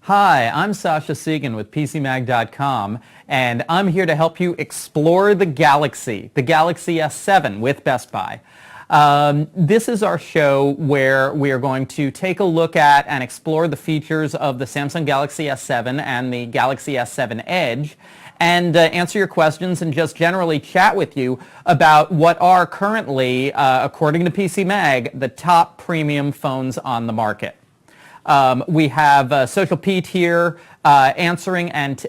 Hi, I'm Sasha Segan with PCMag.com, and I'm here to help you explore the Galaxy S7 with Best Buy. This is our show where we are going to take a look at and explore the features of the Samsung Galaxy S7 and the Galaxy S7 Edge, and answer your questions and just generally chat with you about what are currently, according to PC Mag, the top premium phones on the market. We have Social Pete here answering and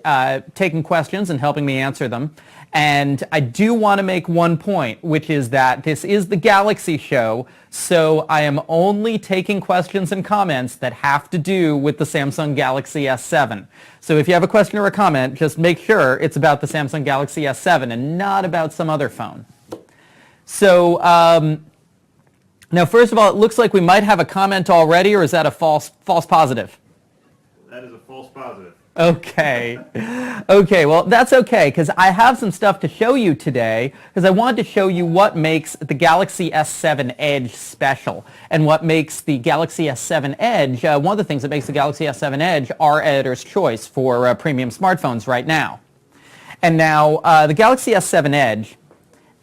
taking questions and helping me answer them. And I do want to make one point, which is that this is the Galaxy show, so I am only taking questions and comments that have to do with the Samsung Galaxy S7. So if you have a question or a comment, just make sure it's about the Samsung Galaxy S7 and not about some other phone. So now, first of all, it looks like we might have a comment already, or is that a false positive? That is a false positive. Okay. Okay, well, that's okay, because I have some stuff to show you today, because I wanted to show you what makes the Galaxy S7 Edge special, and what makes the Galaxy S7 Edge, one of the things that makes the Galaxy S7 Edge our editor's choice for premium smartphones right now. And now, the Galaxy S7 Edge,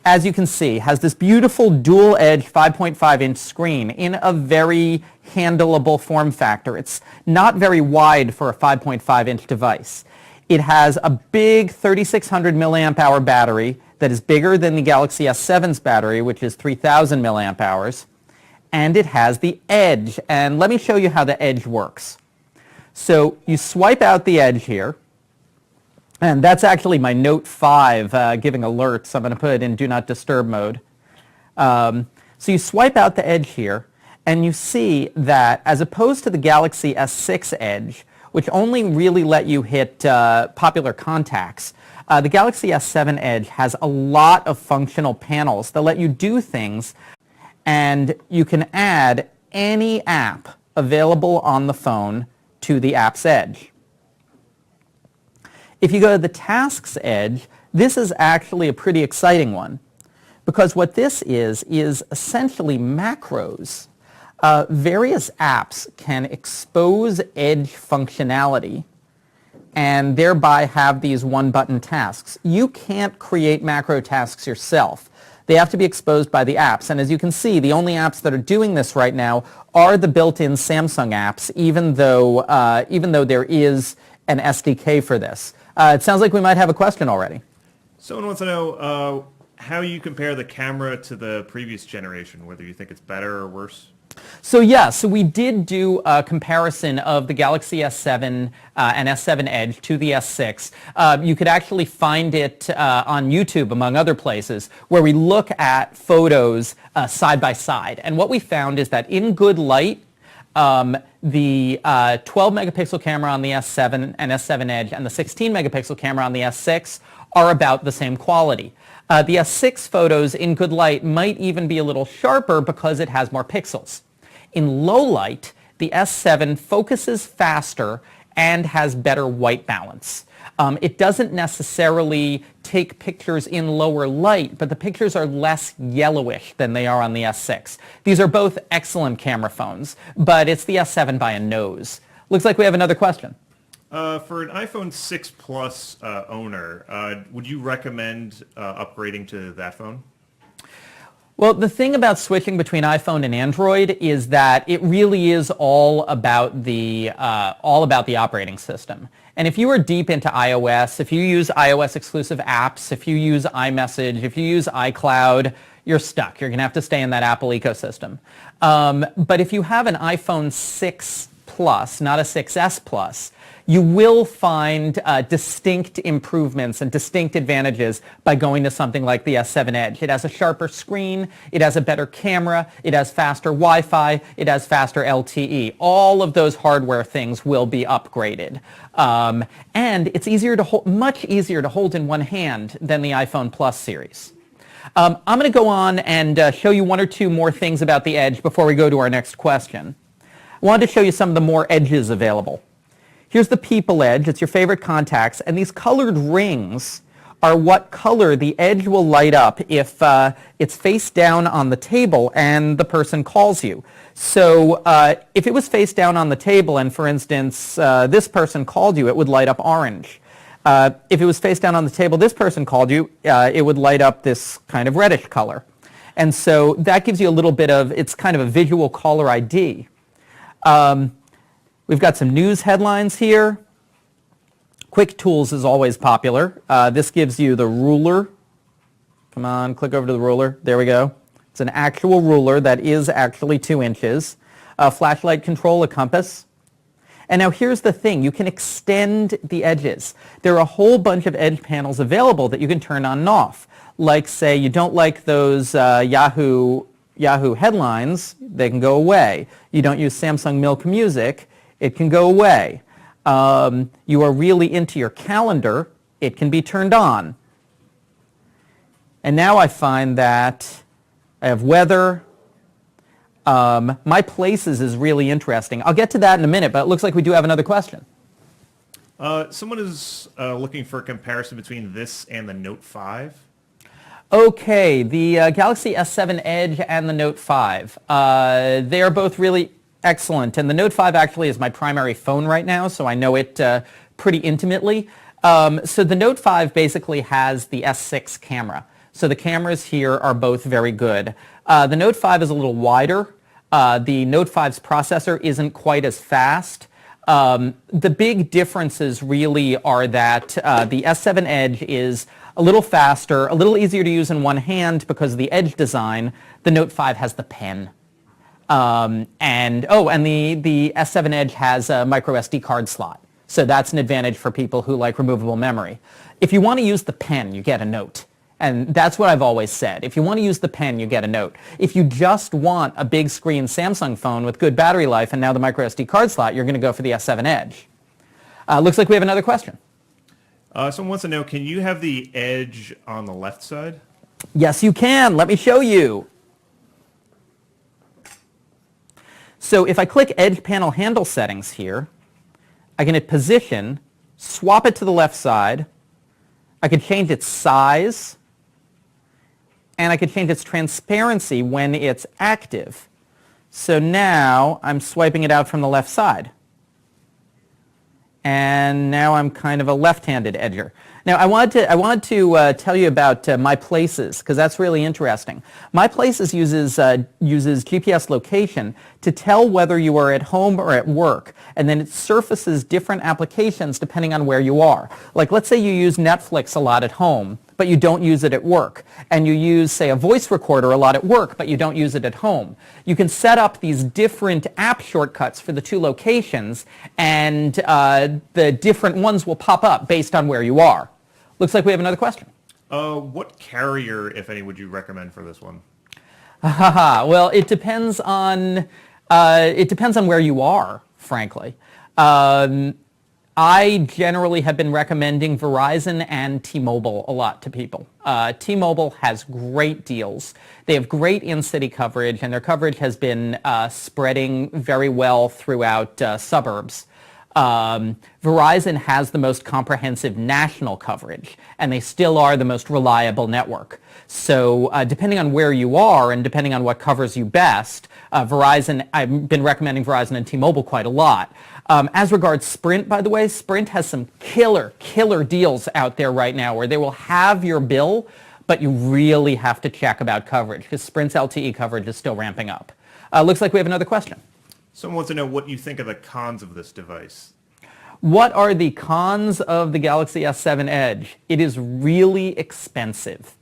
as you can see, has this beautiful dual-edge 5.5-inch screen in a very handleable form factor. It's not very wide for a 5.5-inch device. It has a big 3,600 milliamp hour battery that is bigger than the Galaxy S7's battery, which is 3,000 milliamp hours. And it has the Edge. And let me show you how the Edge works. So you swipe out the Edge here. And that's actually my Note 5 giving alerts. I'm going to put it in Do Not Disturb mode. So you swipe out the Edge here, and you see that as opposed to the Galaxy S6 Edge, which only really let you hit popular contacts, the Galaxy S7 Edge has a lot of functional panels that let you do things, and you can add any app available on the phone to the app's Edge. If you go to the Tasks Edge, this is actually a pretty exciting one, because what this is essentially macros. Various apps can expose Edge functionality and thereby have these one-button tasks. You can't create macro tasks yourself. They have to be exposed by the apps. And as you can see, the only apps that are doing this right now are the built-in Samsung apps, even though there is an SDK for this. It sounds like we might have a question already. Someone wants to know how you compare the camera to the previous generation, whether you think it's better or worse. So yeah, so we did do a comparison of the Galaxy S7 and S7 Edge to the S6. You could actually find it on YouTube, among other places, where we look at photos side by side. And what we found is that in good light, the 12 megapixel camera on the S7 and S7 Edge and the 16 megapixel camera on the S6 are about the same quality. The S6 photos in good light might even be a little sharper because it has more pixels. In low light, the S7 focuses faster and has better white balance. It doesn't necessarily take pictures in lower light, but the pictures are less yellowish than they are on the S6. These are both excellent camera phones, but it's the S7 by a nose. Looks like we have another question. For an iPhone 6 Plus owner, would you recommend upgrading to that phone? Well, the thing about switching between iPhone and Android is that it really is all about the operating system. And if you are deep into iOS, if you use iOS exclusive apps, if you use iMessage, if you use iCloud, you're stuck. You're going to have to stay in that Apple ecosystem. But if you have an iPhone 6 Plus, not a 6S Plus, you will find distinct improvements and distinct advantages by going to something like the S7 Edge. It has a sharper screen, it has a better camera, it has faster Wi-Fi, it has faster LTE. All of those hardware things will be upgraded. And it's easier to hold, much easier to hold in one hand than the iPhone Plus series. I'm going to go on and show you one or two more things about the Edge before we go to our next question. I wanted to show you some of the more edges available. Here's the People Edge. It's your favorite contacts. And these colored rings are what color the Edge will light up if it's face down on the table and the person calls you. So if it was face down on the table and, for instance, this person called you, it would light up orange. If it was face down on the table, this person called you, it would light up this kind of reddish color. And so that gives you a little bit of, it's kind of a visual caller ID. We've got some news headlines here. Quick Tools is always popular. This gives you the ruler. Come on, click over to the ruler. There we go. It's an actual ruler that is actually 2 inches. A flashlight control, a compass. And now here's the thing. You can extend the edges. There are a whole bunch of edge panels available that you can turn on and off. Like, say, you don't like those Yahoo headlines, they can go away. You don't use Samsung Milk Music, it can go away. You are really into your calendar, it can be turned on. And now I find that I have weather. My places is really interesting. I'll get to that in a minute, but it looks like we do have another question. Someone is looking for a comparison between this and the Note 5. Okay, the Galaxy S7 Edge and the Note 5. They are both really excellent, and the Note 5 actually is my primary phone right now, so I know it pretty intimately. So the Note 5 basically has the S6 camera. So the cameras here are both very good. The Note 5 is a little wider. The Note 5's processor isn't quite as fast. The big differences really are that the S7 Edge is a little faster, a little easier to use in one hand because of the Edge design. The Note 5 has the pen. And the S7 Edge has a micro SD card slot. So that's an advantage for people who like removable memory. If you want to use the pen, you get a Note. And that's what I've always said. If you want to use the pen, you get a Note. If you just want a big screen Samsung phone with good battery life and now the micro SD card slot, you're going to go for the S7 Edge. Looks like we have another question. Someone wants to know, can you have the Edge on the left side? Yes, you can. Let me show you. So if I click Edge Panel Handle Settings here, I can hit Position, swap it to the left side. I can change its size, and I can change its transparency when it's active. So now I'm swiping it out from the left side. And now I'm kind of a left-handed edger. Now I wanted to tell you about My Places, because that's really interesting. My Places uses GPS location to tell whether you are at home or at work, and then it surfaces different applications depending on where you are. Like, let's say you use Netflix a lot at home, but you don't use it at work, and you use, say, a voice recorder a lot at work, but you don't use it at home. You can set up these different app shortcuts for the two locations, and the different ones will pop up based on where you are. Looks like we have another question. What carrier, if any, would you recommend for this one? Well, it depends on where you are, frankly. I generally have been recommending Verizon and T-Mobile a lot to people. T-Mobile has great deals. They have great in-city coverage, and their coverage has been spreading very well throughout suburbs. Verizon has the most comprehensive national coverage, and they still are the most reliable network. So depending on where you are and depending on what covers you best, Verizon, I've been recommending Verizon and T-Mobile quite a lot. As regards Sprint, by the way, Sprint has some killer deals out there right now where they will have your bill, but you really have to check about coverage because Sprint's LTE coverage is still ramping up. Looks like we have another question. Someone wants to know what you think of the cons of this device. What are the cons of the Galaxy S7 Edge? It is really expensive.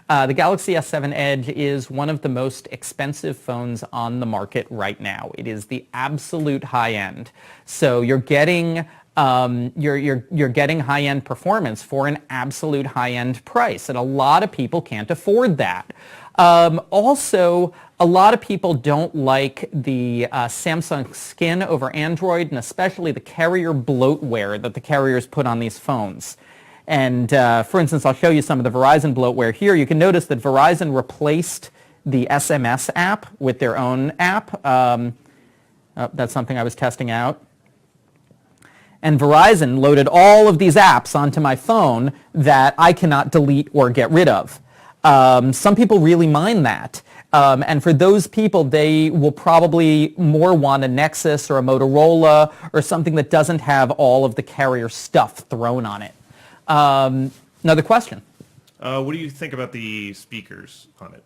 The Galaxy S7 Edge is one of the most expensive phones on the market right now. It is the absolute high end. So you're getting you're getting high-end performance for an absolute high-end price, and a lot of people can't afford that. Also, a lot of people don't like the Samsung skin over Android, and especially the carrier bloatware that the carriers put on these phones. And for instance, I'll show you some of the Verizon bloatware here. You can notice that Verizon replaced the SMS app with their own app. That's something I was testing out. And Verizon loaded all of these apps onto my phone that I cannot delete or get rid of. Some people really mind that. And for those people, they will probably more want a Nexus or a Motorola or something that doesn't have all of the carrier stuff thrown on it. Another question. What do you think about the speakers on it?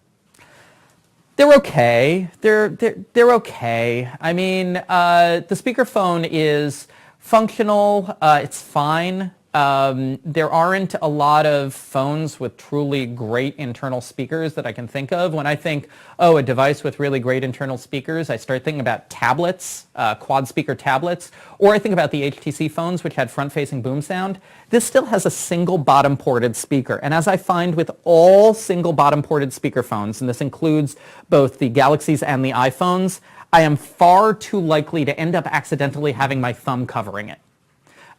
They're okay. They're okay. I mean, the speakerphone is functional. It's fine. There aren't a lot of phones with truly great internal speakers that I can think of. When I think, oh, a device with really great internal speakers, I start thinking about tablets, quad speaker tablets, or I think about the HTC phones, which had front-facing boom sound. This still has a single bottom ported speaker. And as I find with all single bottom ported speaker phones, and this includes both the Galaxies and the iPhones, I am far too likely to end up accidentally having my thumb covering it.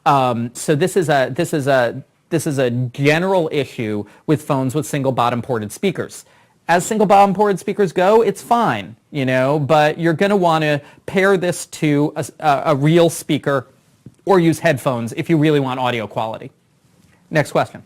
So this is a general issue with phones with single bottom ported speakers. As single bottom ported speakers go, it's fine, but you're going to want to pair this to a real speaker or use headphones if you really want audio quality. Next question.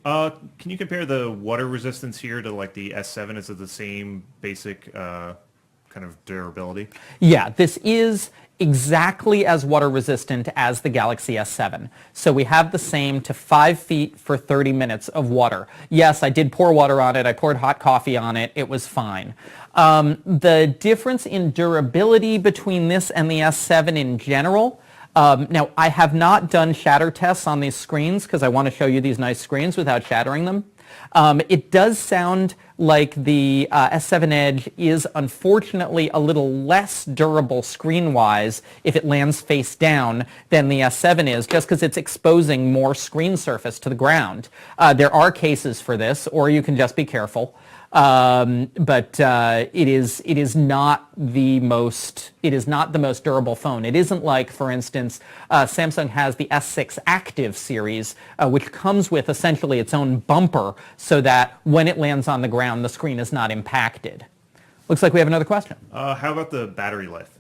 Can you compare the water resistance here to like the S7? Is it the same basic kind of durability? Yeah, this is exactly as water resistant as the Galaxy S7. So we have the same to 5 feet for 30 minutes of water. Yes, I did pour water on it. I poured hot coffee on it. It was fine. The difference in durability between this and the S7 in general, now I have not done shatter tests on these screens because I want to show you these nice screens without shattering them. It does sound like the S7 Edge is unfortunately a little less durable screen-wise if it lands face down than the S7 is, just because it's exposing more screen surface to the ground. There are cases for this, or you can just be careful. But it is not the most durable phone. It isn't like, for instance, Samsung has the S6 Active series, which comes with essentially its own bumper so that when it lands on the ground, the screen is not impacted. Looks like we have another question. How about the battery life?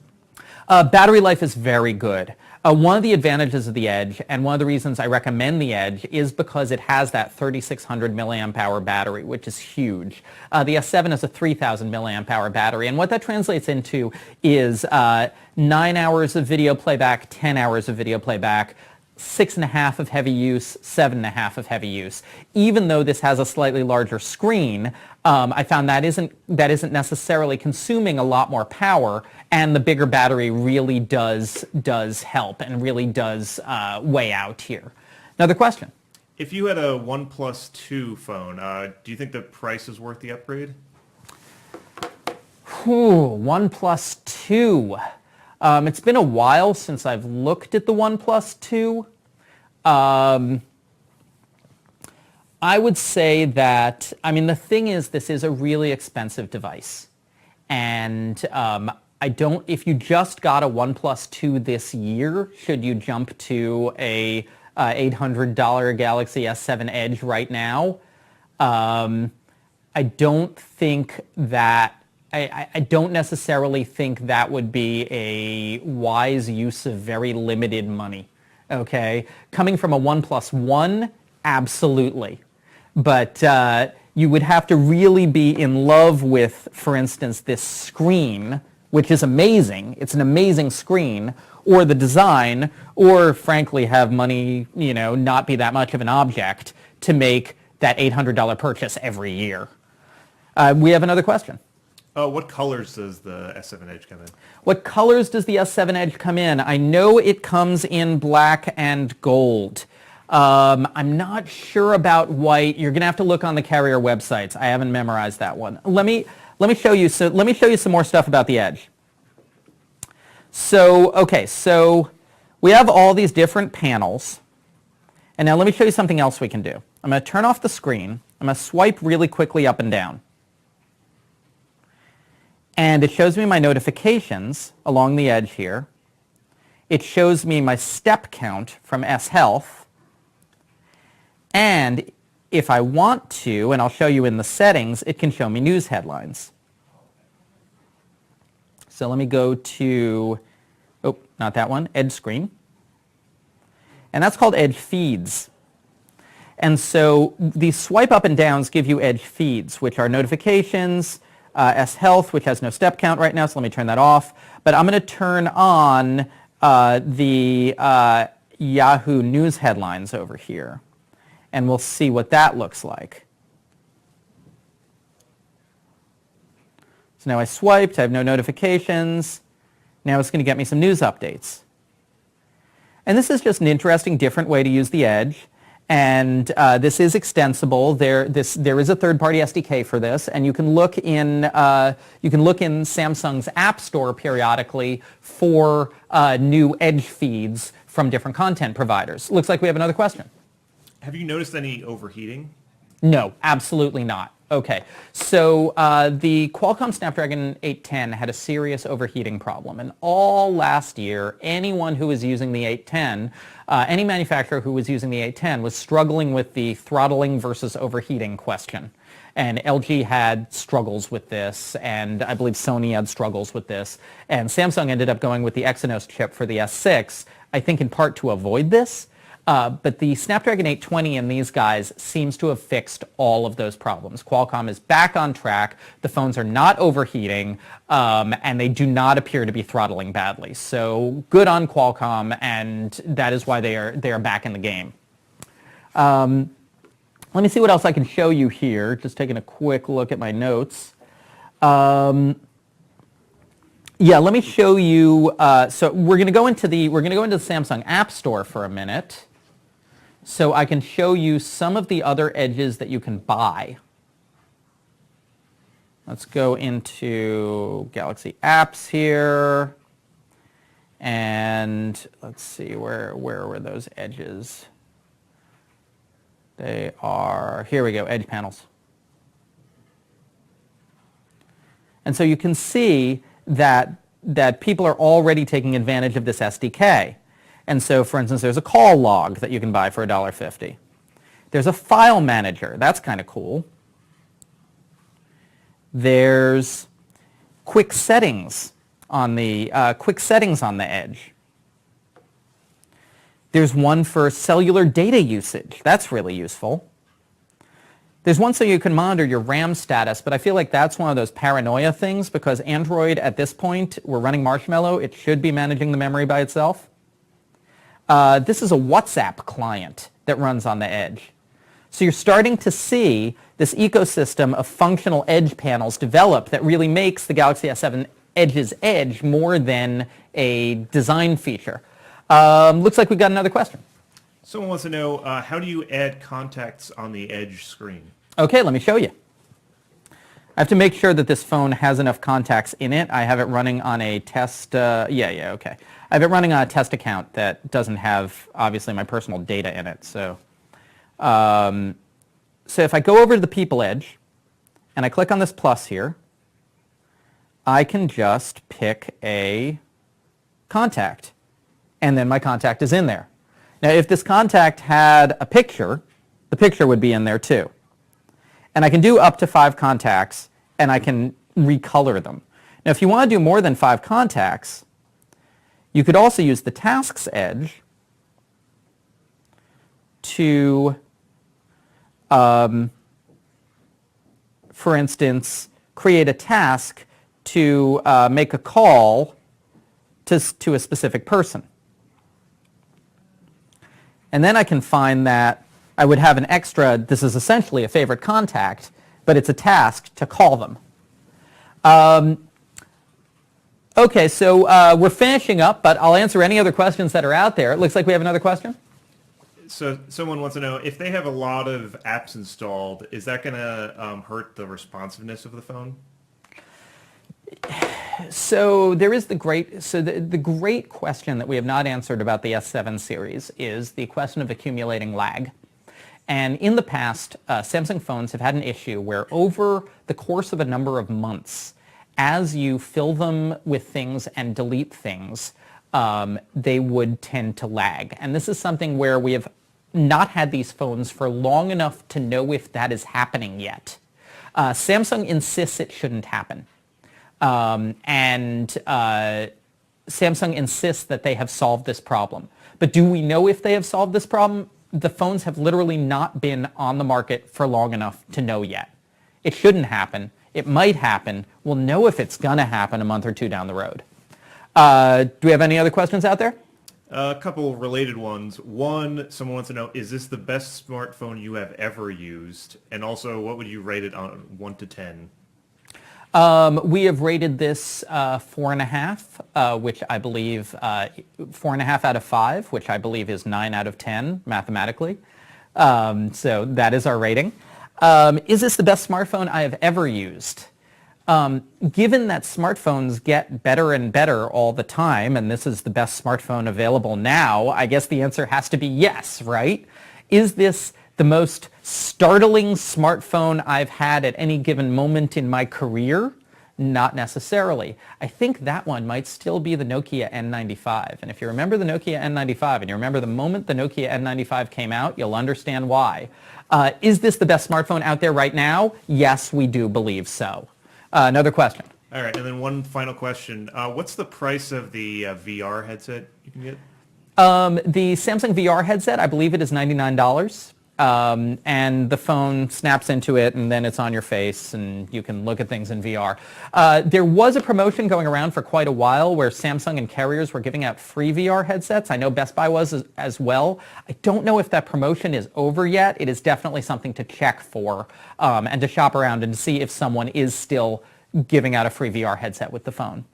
Battery life is very good. One of the advantages of the Edge, and one of the reasons I recommend the Edge, is because it has that 3,600 milliamp hour battery, which is huge. The S7 has a 3,000 milliamp hour battery, and what that translates into is 9 hours of video playback, 10 hours of video playback, 6.5 of heavy use, 7.5 of heavy use. Even though this has a slightly larger screen, I found that isn't necessarily consuming a lot more power, and the bigger battery really does help and really does weigh out here. Another question. If you had a OnePlus 2 phone, do you think the price is worth the upgrade? OnePlus 2. It's been a while since I've looked at the OnePlus 2. I would say that, the thing is, this is a really expensive device. And if you just got a OnePlus 2 this year, should you jump to a $800 Galaxy S7 Edge right now? I don't think that I don't necessarily think that would be a wise use of very limited money, okay? Coming from a OnePlus 1, absolutely. But you would have to really be in love with, for instance, this screen, which is amazing. It's an amazing screen, or the design, or frankly have money, not be that much of an object to make that $800 purchase every year. We have another question. What colors does the S7 Edge come in? What colors does the S7 Edge come in? I know it comes in black and gold. I'm not sure about white. You're going to have to look on the carrier websites. I haven't memorized that one. Let me show you. So let me show you some more stuff about the Edge. So we have all these different panels. And now let me show you something else we can do. I'm going to turn off the screen. I'm going to swipe really quickly up and down. And it shows me my notifications along the edge here. It shows me my step count from S Health. And if I want to, and I'll show you in the settings, it can show me news headlines. So let me go to, not that one, Edge screen. and that's called Edge feeds. And so these swipe up and downs give you Edge feeds, which are notifications, S-Health, which has no step count right now, so let me turn that off. But I'm going to turn on the Yahoo News headlines over here, and we'll see what that looks like. So now I swiped, I have no notifications. Now it's going to get me some news updates. And this is just an interesting, different way to use the Edge. And this is extensible. There is a third-party SDK for this, and you can look in Samsung's App Store periodically for new Edge feeds from different content providers. Looks like we have another question. Have you noticed any overheating? No, absolutely not. Okay, so the Qualcomm Snapdragon 810 had a serious overheating problem, and all last year, anyone who was using the 810, any manufacturer who was using the 810 was struggling with the throttling versus overheating question. And LG had struggles with this, and I believe Sony had struggles with this, and Samsung ended up going with the Exynos chip for the S6, I think in part to avoid this. But the Snapdragon 820 and these guys seems to have fixed all of those problems. Qualcomm is back on track. The phones are not overheating, and they do not appear to be throttling badly. So good on Qualcomm, and that is why they are back in the game. Let me see what else I can show you here. Just taking a quick look at my notes. Yeah, let me show you. So we're going to go into the Samsung App Store for a minute, so I can show you some of the other edges that you can buy. Let's go into Galaxy Apps here, and let's see where were those edges. They are, here we go, Edge panels. And so you can see that people are already taking advantage of this SDK. And so, for instance, there's a call log that you can buy for $1.50. There's a file manager. That's kind of cool. There's quick settings on the Edge. There's one for cellular data usage. That's really useful. There's one so you can monitor your RAM status, but I feel like that's one of those paranoia things because Android at this point, we're running Marshmallow. It should be managing the memory by itself. This is a WhatsApp client that runs on the Edge. So you're starting to see this ecosystem of functional Edge panels develop that really makes the Galaxy S7 Edge's Edge more than a design feature. Looks like we've got another question. Someone wants to know, how do you add contacts on the Edge screen? Okay, let me show you. I have to make sure that this phone has enough contacts in it. I have it running on a test, okay. I have it running on a test account that doesn't have, obviously, my personal data in it. So if I go over to the People Edge, and I click on this plus here, I can just pick a contact, and then my contact is in there. Now, if this contact had a picture, the picture would be in there too. And I can do up to 5 contacts, and I can recolor them. Now, if you want to do more than 5 contacts, you could also use the Tasks Edge to, for instance, create a task to make a call to a specific person. And then I can find that I would have an extra, this is essentially a favorite contact, but it's a task to call them. Okay, so we're finishing up, but I'll answer any other questions that are out there. It looks like we have another question. So someone wants to know, if they have a lot of apps installed, is that going to hurt the responsiveness of the phone? So there is the great question that we have not answered about the S7 series is the question of accumulating lag. And in the past, Samsung phones have had an issue where over the course of a number of months, as you fill them with things and delete things, they would tend to lag. And this is something where we have not had these phones for long enough to know if that is happening yet. Samsung insists it shouldn't happen. Samsung insists that they have solved this problem. But do we know if they have solved this problem? The phones have literally not been on the market for long enough to know yet. It shouldn't happen. It might happen. We'll know if it's going to happen a month or two down the road. Do we have any other questions out there? A couple related ones. One, someone wants to know, is this the best smartphone you have ever used? And also, what would you rate it on 1 to 10? We have rated this 4.5, which I believe 4.5 out of 5, which I believe is 9 out of 10 mathematically. So that is our rating. Is this the best smartphone I have ever used? Given that smartphones get better and better all the time, and this is the best smartphone available now, I guess the answer has to be yes, right? Is this the most startling smartphone I've had at any given moment in my career? Not necessarily. I think that one might still be the Nokia N95. And if you remember the Nokia N95 and you remember the moment the Nokia N95 came out, you'll understand why. Is this the best smartphone out there right now? Yes, we do believe so. Another question. All right, and then one final question. What's the price of the VR headset you can get? The Samsung VR headset, I believe it is $99. And the phone snaps into it, and then it's on your face, and you can look at things in VR. There was a promotion going around for quite a while where Samsung and carriers were giving out free VR headsets. I know Best Buy was as well. I don't know if that promotion is over yet. It is definitely something to check for and to shop around and to see if someone is still giving out a free VR headset with the phone.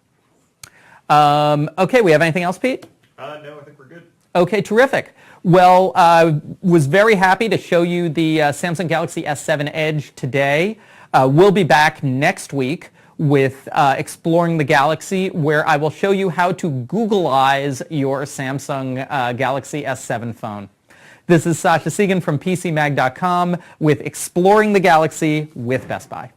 Okay, we have anything else, Pete? No, I think we're good. Okay, terrific. Well, I was very happy to show you the Samsung Galaxy S7 Edge today. We'll be back next week with Exploring the Galaxy, where I will show you how to Googleize your Samsung Galaxy S7 phone. This is Sasha Segan from PCMag.com with Exploring the Galaxy with Best Buy.